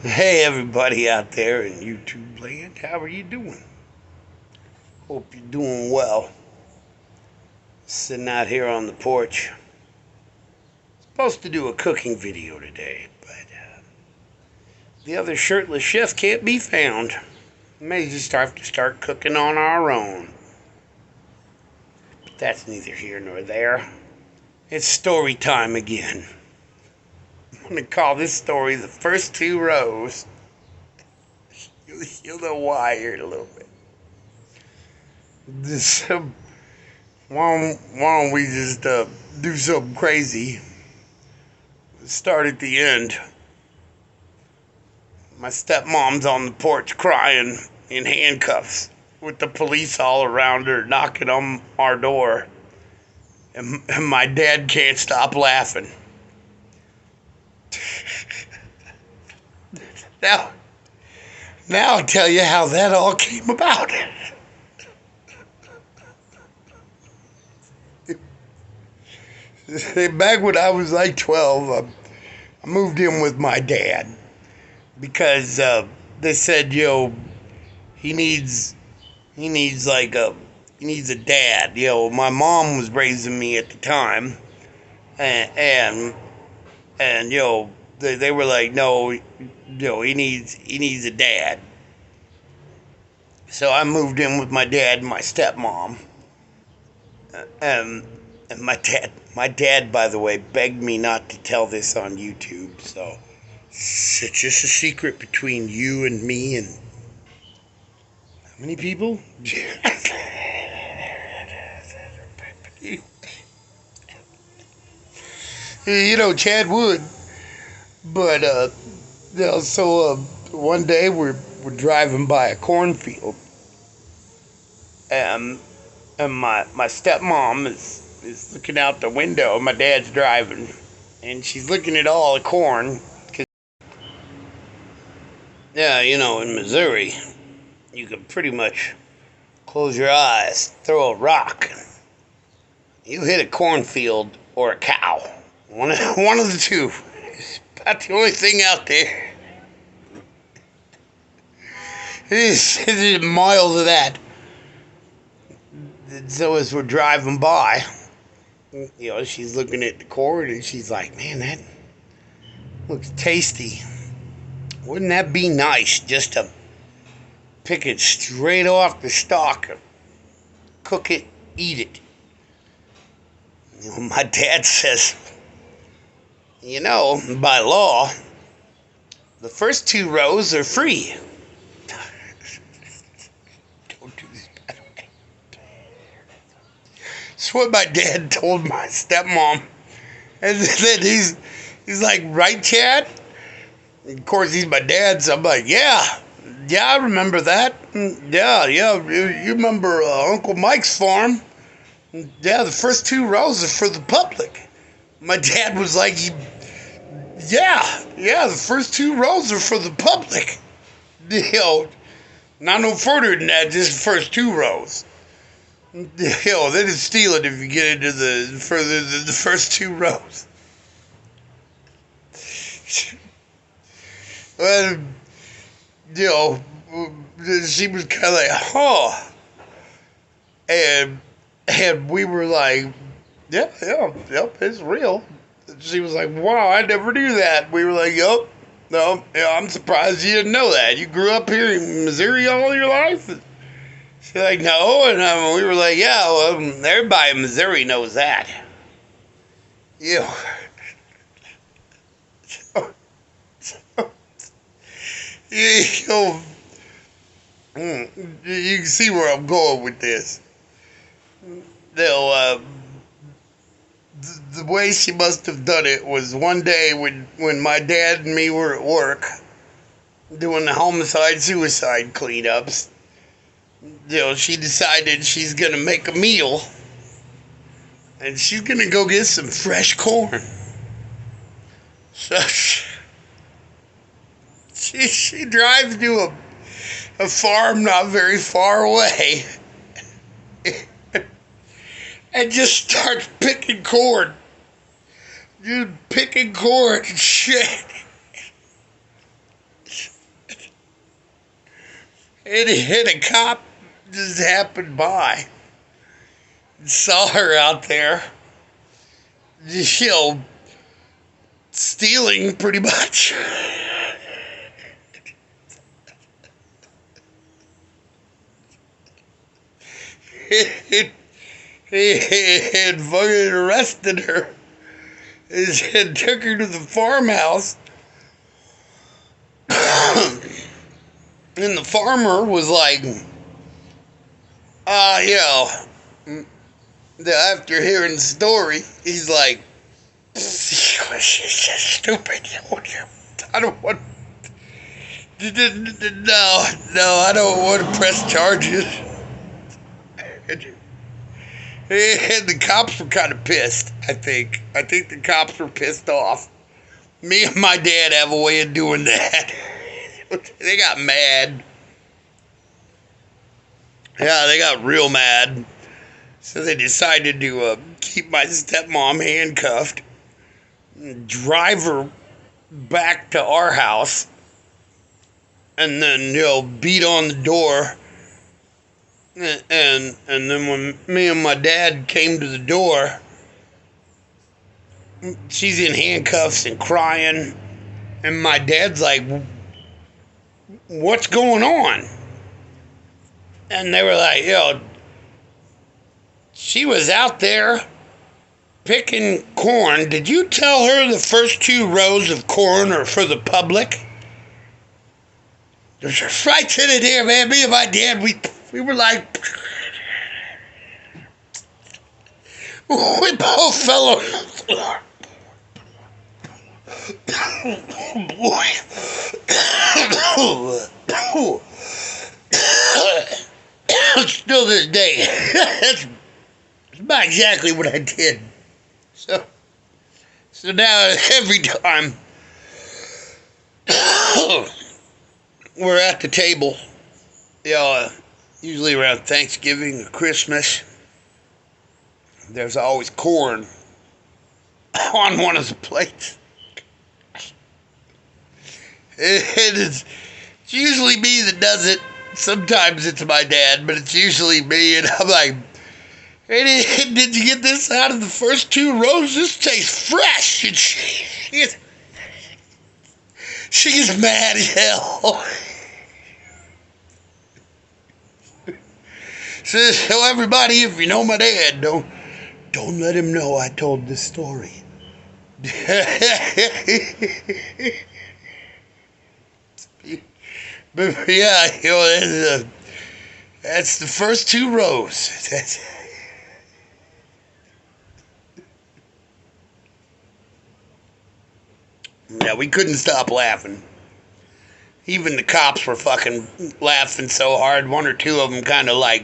Hey, everybody out there in YouTube land, how are you doing? Hope you're doing well. Sitting out here on the porch. Supposed to do a cooking video today, but the other shirtless chef can't be found. May just have to start cooking on our own. But that's neither here nor there. It's story time again. I'm going to call this story The First Two Rows. You'll know why here in a little bit. Why don't we just do something crazy? Start at the end. My stepmom's on the porch crying in handcuffs with the police all around her knocking on our door. And my dad can't stop laughing. Now I'll tell you how that all came about. Back when I was like 12, I moved in with my dad because they said, he needs a dad. My mom was raising me at the time, and they were like, no, he needs a dad. So I moved in with my dad and my stepmom, and my dad, by the way, begged me not to tell this on YouTube, so it's just a secret between you and me and how many people? Chad Wood. But so one day we're driving by a cornfield, and my stepmom is looking out the window. My dad's driving, and she's looking at all the corn. In Missouri, you can pretty much close your eyes, throw a rock, you hit a cornfield or a cow. One of the two. It's about the only thing out there. It is miles of that. So as we're driving by, she's looking at the corn and she's like, man, that looks tasty. Wouldn't that be nice just to pick it straight off the stalk, cook it, eat it? My dad says, by law, the first two rows are free. Don't do this, by the way. That's what my dad told my stepmom. And then he's like, right, Chad? And of course, he's my dad, so I'm like, yeah, I remember that. Yeah, you remember Uncle Mike's farm? Yeah, the first two rows are for the public. My dad was like, yeah, the first two rows are for the public. Not no further than that, just the first two rows. They didn't steal it if you get into the first two rows. Well, she was kind of like, huh. And we were like, yep, it's real. She was like, wow, I never knew that. We were like, yep, no, I'm surprised you didn't know that. You grew up here in Missouri all your life? She's like, no, and we were like, yeah, well, everybody in Missouri knows that. You can see where I'm going with this. The way she must have done it was one day when my dad and me were at work doing the homicide-suicide cleanups. She decided she's going to make a meal, and she's going to go get some fresh corn. So she drives to a farm not very far away and just starts picking corn. Just picking corn and shit. And a cop just happened by and saw her out there, just, stealing pretty much. He had fucking arrested her and took her to the farmhouse. And the farmer was like, after hearing the story, he's like, she's just stupid. I don't want, no, I don't want to press charges. And the cops were kind of pissed, I think. I think the cops were pissed off. Me and my dad have a way of doing that. They got mad. Yeah, they got real mad. So they decided to keep my stepmom handcuffed, drive her back to our house, and then, beat on the door. And then when me and my dad came to the door, she's in handcuffs and crying. And my dad's like, what's going on? And they were like, she was out there picking corn. Did you tell her the first 2 rows of corn are for the public? There's right to it here, man. Me and my dad, we were like, we both fell on the floor. Still this day. That's not exactly what I did. So now every time we're at the table, usually around Thanksgiving or Christmas, there's always corn on one of the plates. It's usually me that does it. Sometimes it's my dad, but it's usually me, and I'm like, hey, did you get this out of the first 2 rows? This tastes fresh. And she's mad as hell. So everybody, if you know my dad, don't let him know I told this story. But yeah, that's the first 2 rows. Yeah, we couldn't stop laughing. Even the cops were fucking laughing so hard. 1 or 2 of them kind of like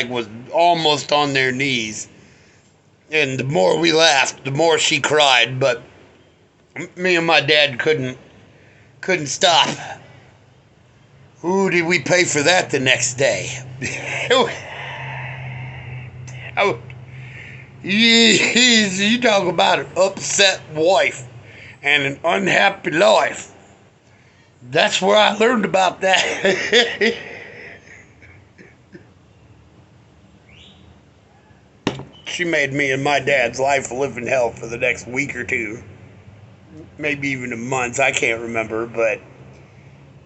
was almost on their knees. And the more we laughed, the more she cried. But me and my dad couldn't stop. Ooh, did we pay for that the next day? You talk about an upset wife and an unhappy life. That's where I learned about that. She made me and my dad's life a living hell for the next week or 2. Maybe even a month. I can't remember, but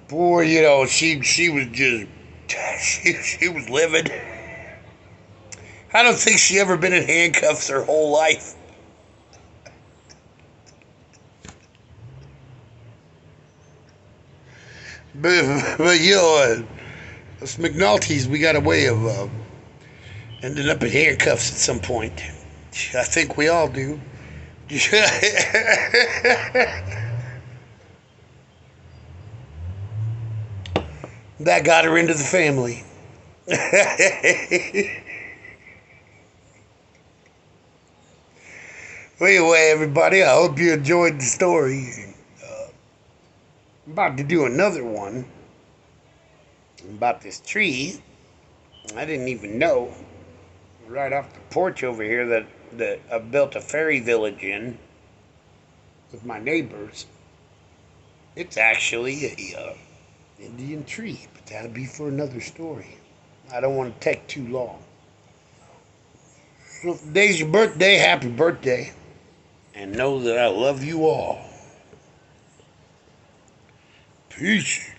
boy, she was just, she was livid. I don't think she ever been in handcuffs her whole life. But us McNulty's, we got a way of ending up in handcuffs at some point. I think we all do. That got her into the family. Anyway, everybody, I hope you enjoyed the story. I'm about to do another one about this tree. I didn't even know. Right off the porch over here that I built a fairy village in with my neighbors. It's actually Indian tree, but that'll be for another story. I don't want to take too long. So if today's your birthday, happy birthday. And know that I love you all. Peace.